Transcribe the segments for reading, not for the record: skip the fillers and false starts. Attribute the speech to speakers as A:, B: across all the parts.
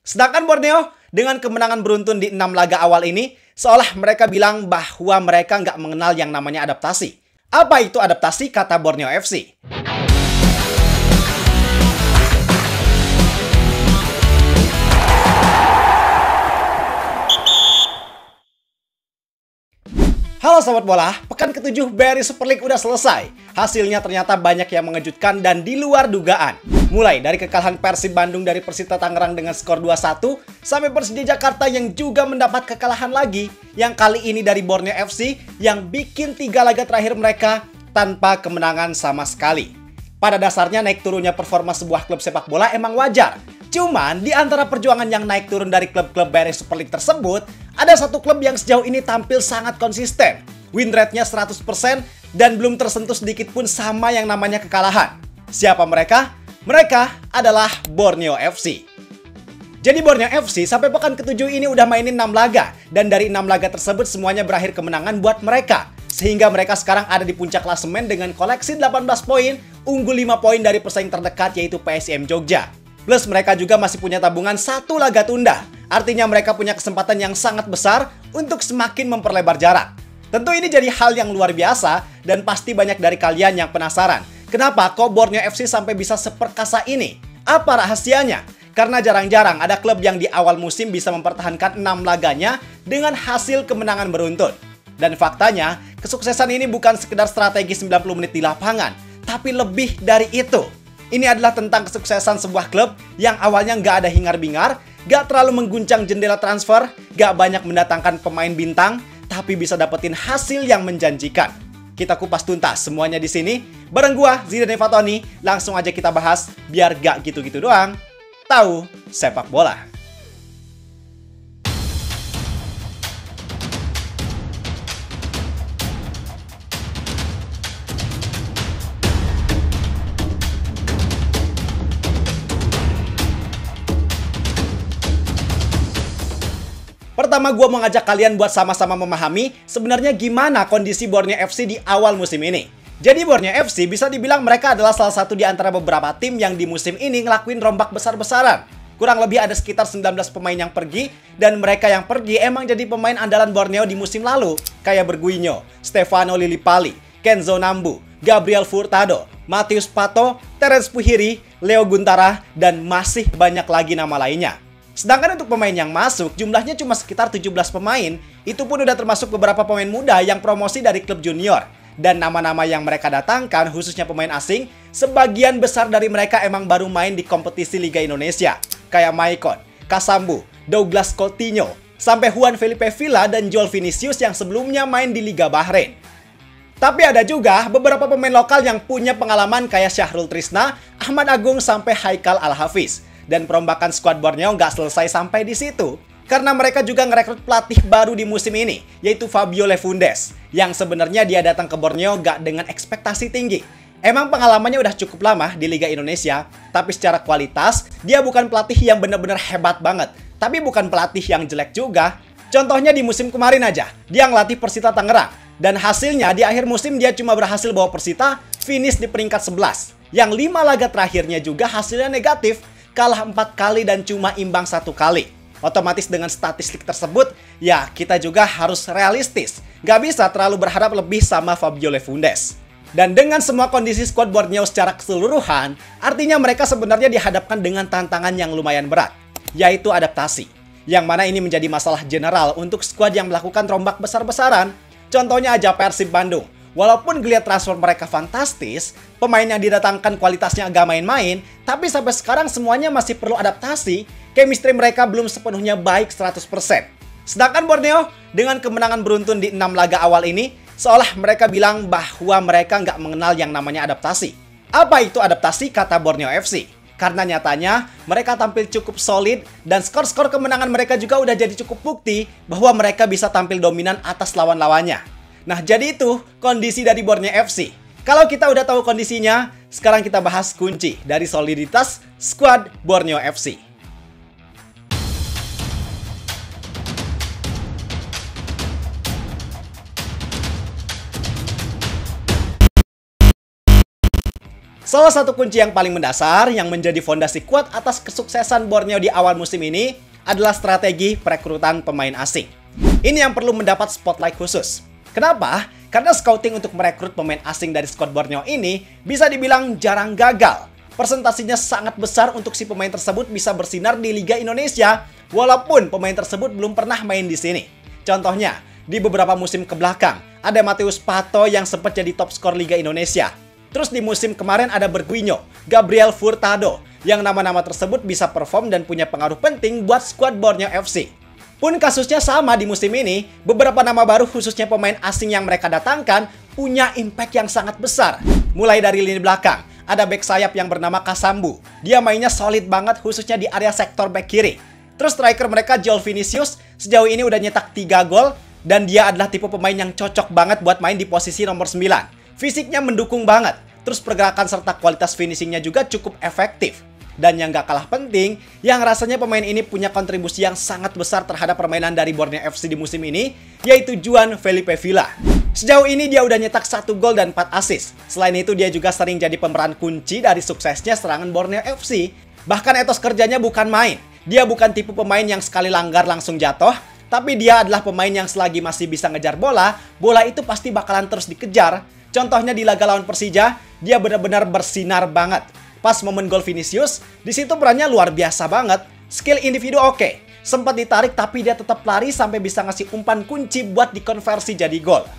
A: Sedangkan Borneo dengan kemenangan beruntun di 6 laga awal ini, seolah mereka bilang bahwa mereka nggak mengenal yang namanya adaptasi. Apa itu adaptasi, kata Borneo FC? Halo Sobat Bola, pekan ke-7 BRI Super League udah selesai. Hasilnya ternyata banyak yang mengejutkan dan di luar dugaan. Mulai dari kekalahan Persib Bandung dari Persita Tangerang dengan skor 2-1, sampai Persija Jakarta yang juga mendapat kekalahan lagi, yang kali ini dari Borneo FC yang bikin 3 laga terakhir mereka tanpa kemenangan sama sekali. Pada dasarnya naik turunnya performa sebuah klub sepak bola emang wajar. Cuman di antara perjuangan yang naik turun dari klub-klub BRI Super League tersebut, ada satu klub yang sejauh ini tampil sangat konsisten. Win rate-nya 100% dan belum tersentuh sedikit pun sama yang namanya kekalahan. Siapa mereka? Mereka adalah Borneo FC. Jadi Borneo FC sampai pekan ke-7 ini udah mainin 6 laga. Dan dari 6 laga tersebut semuanya berakhir kemenangan buat mereka. Sehingga mereka sekarang ada di puncak klasemen dengan koleksi 18 poin, unggul 5 poin dari pesaing terdekat yaitu PSM Jogja. Plus mereka juga masih punya tabungan 1 laga tunda. Artinya mereka punya kesempatan yang sangat besar untuk semakin memperlebar jarak. Tentu ini jadi hal yang luar biasa dan pasti banyak dari kalian yang penasaran. Kenapa kok Borneo FC sampai bisa seperkasa ini? Apa rahasianya? Karena jarang-jarang ada klub yang di awal musim bisa mempertahankan 6 laganya dengan hasil kemenangan beruntun. Dan faktanya, kesuksesan ini bukan sekedar strategi 90 menit di lapangan, tapi lebih dari itu. Ini adalah tentang kesuksesan sebuah klub yang awalnya nggak ada hingar-bingar, nggak terlalu mengguncang jendela transfer, nggak banyak mendatangkan pemain bintang, tapi bisa dapetin hasil yang menjanjikan. Kita kupas tuntas semuanya di sini. Bareng gua, Zidane Fatoni. Langsung aja kita bahas, biar gak gitu-gitu doang. Tahu sepak bola. Pertama, gue mau ngajak kalian buat sama-sama memahami sebenarnya gimana kondisi Borneo FC di awal musim ini. Jadi Borneo FC bisa dibilang mereka adalah salah satu di antara beberapa tim yang di musim ini ngelakuin rombak besar-besaran. Kurang lebih ada sekitar 19 pemain yang pergi, dan mereka yang pergi emang jadi pemain andalan Borneo di musim lalu. Kayak Berguinho, Stefano Lillipali, Kenzo Nambu, Gabriel Furtado, Matius Pato, Terence Puhiri, Leo Guntara, dan masih banyak lagi nama lainnya. Sedangkan untuk pemain yang masuk, jumlahnya cuma sekitar 17 pemain. Itu pun udah termasuk beberapa pemain muda yang promosi dari klub junior. Dan nama-nama yang mereka datangkan, khususnya pemain asing, sebagian besar dari mereka emang baru main di kompetisi Liga Indonesia. Kayak Maicon, Kasambu, Douglas Coutinho, sampai Juan Felipe Villa dan Joel Vinicius yang sebelumnya main di Liga Bahrain. Tapi ada juga beberapa pemain lokal yang punya pengalaman kayak Syahrul Trisna, Ahmad Agung, sampai Haikal Al-Hafiz. Dan perombakan skuad Borneo nggak selesai sampai di situ. Karena mereka juga ngerekrut pelatih baru di musim ini, yaitu Fabio Lefundes. Yang sebenarnya dia datang ke Borneo nggak dengan ekspektasi tinggi. Emang pengalamannya udah cukup lama di Liga Indonesia, tapi secara kualitas, dia bukan pelatih yang benar-benar hebat banget. Tapi bukan pelatih yang jelek juga. Contohnya di musim kemarin aja, dia ngelatih Persita Tangerang. Dan hasilnya di akhir musim dia cuma berhasil bawa Persita finish di peringkat 11. Yang 5 laga terakhirnya juga hasilnya negatif. Kalah 4 kali dan cuma imbang 1 kali. Otomatis dengan statistik tersebut, ya kita juga harus realistis. Gak bisa terlalu berharap lebih sama Fabio Lefundes. Dan dengan semua kondisi skuad Borneo secara keseluruhan, artinya mereka sebenarnya dihadapkan dengan tantangan yang lumayan berat, yaitu adaptasi. Yang mana ini menjadi masalah general untuk skuad yang melakukan rombak besar-besaran. Contohnya aja Persib Bandung. Walaupun geliat transfer mereka fantastis, pemain yang didatangkan kualitasnya agak main-main, tapi sampai sekarang semuanya masih perlu adaptasi, chemistry mereka belum sepenuhnya baik 100%. Sedangkan Borneo, dengan kemenangan beruntun di 6 laga awal ini, seolah mereka bilang bahwa mereka nggak mengenal yang namanya adaptasi. Apa itu adaptasi, kata Borneo FC? Karena nyatanya, mereka tampil cukup solid, dan skor-skor kemenangan mereka juga udah jadi cukup bukti bahwa mereka bisa tampil dominan atas lawan-lawannya. Nah, jadi itu kondisi dari Borneo FC. Kalau kita udah tahu kondisinya, sekarang kita bahas kunci dari soliditas skuad Borneo FC. Salah satu kunci yang paling mendasar yang menjadi fondasi kuat atas kesuksesan Borneo di awal musim ini adalah strategi perekrutan pemain asing. Ini yang perlu mendapat spotlight khusus. Kenapa? Karena scouting untuk merekrut pemain asing dari skuad Borneo ini bisa dibilang jarang gagal. Persentasinya sangat besar untuk si pemain tersebut bisa bersinar di Liga Indonesia, walaupun pemain tersebut belum pernah main di sini. Contohnya, di beberapa musim kebelakang, ada Mateus Pato yang sempat jadi top skor Liga Indonesia. Terus di musim kemarin ada Berguinho, Gabriel Furtado, yang nama-nama tersebut bisa perform dan punya pengaruh penting buat skuad Borneo FC. Pun kasusnya sama di musim ini, beberapa nama baru khususnya pemain asing yang mereka datangkan punya impact yang sangat besar. Mulai dari lini belakang, ada back sayap yang bernama Kasambu. Dia mainnya solid banget khususnya di area sektor back kiri. Terus striker mereka Joel Vinicius sejauh ini udah nyetak 3 gol dan dia adalah tipe pemain yang cocok banget buat main di posisi nomor 9. Fisiknya mendukung banget. Terus pergerakan serta kualitas finishingnya juga cukup efektif. Dan yang gak kalah penting, yang rasanya pemain ini punya kontribusi yang sangat besar terhadap permainan dari Borneo FC di musim ini, yaitu Juan Felipe Villa. Sejauh ini dia udah nyetak 1 gol dan 4 assist. Selain itu dia juga sering jadi pemeran kunci dari suksesnya serangan Borneo FC. Bahkan etos kerjanya bukan main. Dia bukan tipe pemain yang sekali langgar langsung jatuh, tapi dia adalah pemain yang selagi masih bisa ngejar bola, bola itu pasti bakalan terus dikejar. Contohnya di laga lawan Persija, dia benar-benar bersinar banget. Pas momen gol Vinicius, di situ perannya luar biasa banget. Skill individu oke. Sempat ditarik tapi dia tetap lari sampai bisa ngasih umpan kunci buat dikonversi jadi gol.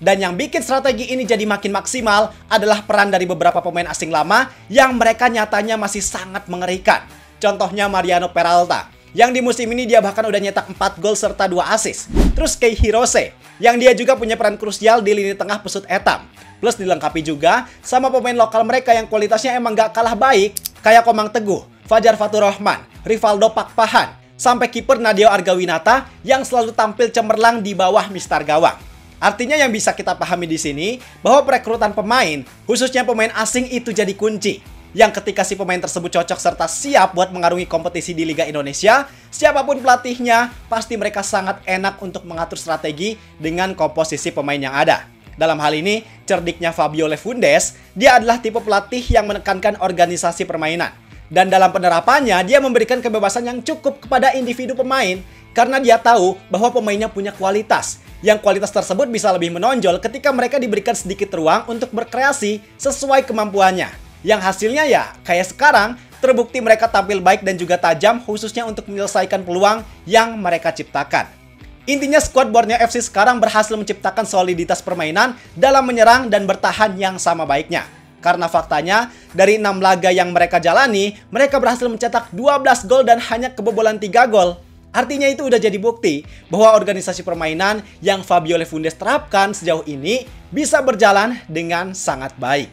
A: Dan yang bikin strategi ini jadi makin maksimal adalah peran dari beberapa pemain asing lama yang mereka nyatanya masih sangat mengerikan. Contohnya Mariano Peralta, yang di musim ini dia bahkan udah nyetak 4 gol serta 2 assist. Terus Kei Hirose, yang dia juga punya peran krusial di lini tengah pesut etam. Plus dilengkapi juga sama pemain lokal mereka yang kualitasnya emang gak kalah baik, kayak Komang Teguh, Fajar Faturrahman, Rivaldo Pakpahan, sampai kiper Nadeo Argawinata yang selalu tampil cemerlang di bawah mistar gawang. Artinya yang bisa kita pahami di sini bahwa perekrutan pemain, khususnya pemain asing itu jadi kunci. Yang ketika si pemain tersebut cocok serta siap buat mengarungi kompetisi di Liga Indonesia, siapapun pelatihnya, pasti mereka sangat enak untuk mengatur strategi dengan komposisi pemain yang ada. Dalam hal ini, cerdiknya Fabio Lefundes, dia adalah tipe pelatih yang menekankan organisasi permainan. Dan dalam penerapannya, dia memberikan kebebasan yang cukup kepada individu pemain, karena dia tahu bahwa pemainnya punya kualitas. Yang kualitas tersebut bisa lebih menonjol ketika mereka diberikan sedikit ruang untuk berkreasi sesuai kemampuannya. Yang hasilnya ya, kayak sekarang, terbukti mereka tampil baik dan juga tajam khususnya untuk menyelesaikan peluang yang mereka ciptakan. Intinya skuad Borneo FC sekarang berhasil menciptakan soliditas permainan dalam menyerang dan bertahan yang sama baiknya. Karena faktanya, dari 6 laga yang mereka jalani, mereka berhasil mencetak 12 gol dan hanya kebobolan 3 gol. Artinya itu udah jadi bukti bahwa organisasi permainan yang Fabio Lefundes terapkan sejauh ini bisa berjalan dengan sangat baik.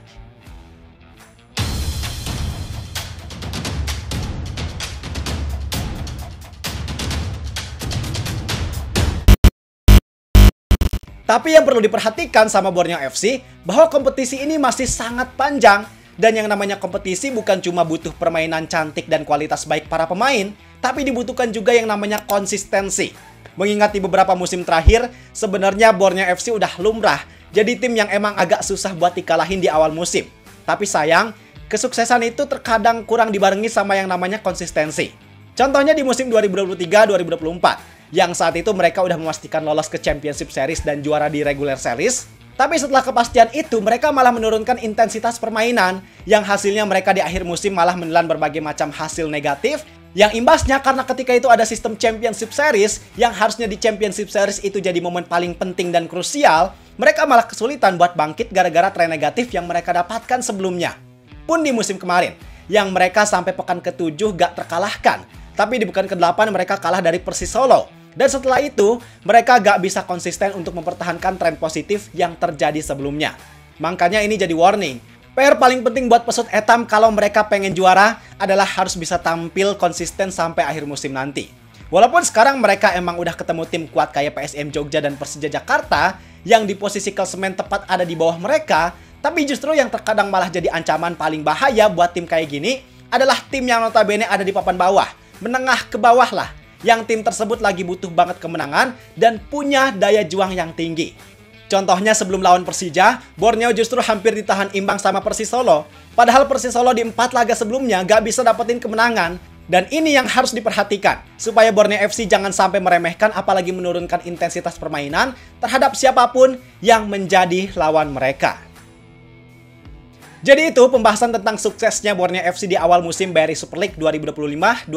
A: Tapi yang perlu diperhatikan sama Borneo FC bahwa kompetisi ini masih sangat panjang. Dan yang namanya kompetisi bukan cuma butuh permainan cantik dan kualitas baik para pemain, tapi dibutuhkan juga yang namanya konsistensi. Mengingat di beberapa musim terakhir, sebenarnya Borneo FC udah lumrah jadi tim yang emang agak susah buat dikalahin di awal musim. Tapi sayang, kesuksesan itu terkadang kurang dibarengi sama yang namanya konsistensi. Contohnya di musim 2023-2024. Yang saat itu mereka udah memastikan lolos ke Championship Series dan juara di Regular Series. Tapi setelah kepastian itu, mereka malah menurunkan intensitas permainan, yang hasilnya mereka di akhir musim malah menelan berbagai macam hasil negatif, yang imbasnya karena ketika itu ada sistem Championship Series, yang harusnya di Championship Series itu jadi momen paling penting dan krusial, mereka malah kesulitan buat bangkit gara-gara tren negatif yang mereka dapatkan sebelumnya. Pun di musim kemarin, yang mereka sampai pekan ke-7 gak terkalahkan, tapi di pekan ke-8 mereka kalah dari Persis Solo. Dan setelah itu, mereka gak bisa konsisten untuk mempertahankan tren positif yang terjadi sebelumnya. Makanya ini jadi warning. PR paling penting buat pesut etam kalau mereka pengen juara adalah harus bisa tampil konsisten sampai akhir musim nanti. Walaupun sekarang mereka emang udah ketemu tim kuat kayak PSM Jogja dan Persija Jakarta yang di posisi klasemen tepat ada di bawah mereka, tapi justru yang terkadang malah jadi ancaman paling bahaya buat tim kayak gini adalah tim yang notabene ada di papan bawah, menengah ke bawah lah. Yang tim tersebut lagi butuh banget kemenangan dan punya daya juang yang tinggi. Contohnya sebelum lawan Persija, Borneo justru hampir ditahan imbang sama Persis Solo. Padahal Persis Solo di 4 laga sebelumnya gak bisa dapetin kemenangan. Dan ini yang harus diperhatikan, supaya Borneo FC jangan sampai meremehkan apalagi menurunkan intensitas permainan terhadap siapapun yang menjadi lawan mereka. Jadi itu pembahasan tentang suksesnya Borneo FC di awal musim BRI Super League 2025-2026.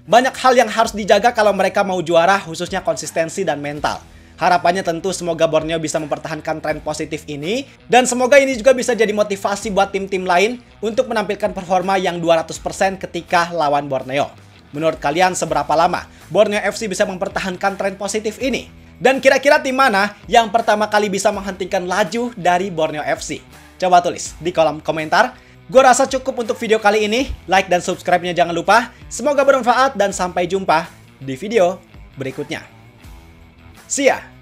A: Banyak hal yang harus dijaga kalau mereka mau juara, khususnya konsistensi dan mental. Harapannya tentu semoga Borneo bisa mempertahankan tren positif ini, dan semoga ini juga bisa jadi motivasi buat tim-tim lain untuk menampilkan performa yang 200% ketika lawan Borneo. Menurut kalian seberapa lama Borneo FC bisa mempertahankan tren positif ini? Dan kira-kira tim mana yang pertama kali bisa menghentikan laju dari Borneo FC? Coba tulis di kolom komentar. Gue rasa cukup untuk video kali ini. Like dan subscribe-nya jangan lupa. Semoga bermanfaat dan sampai jumpa di video berikutnya. See ya!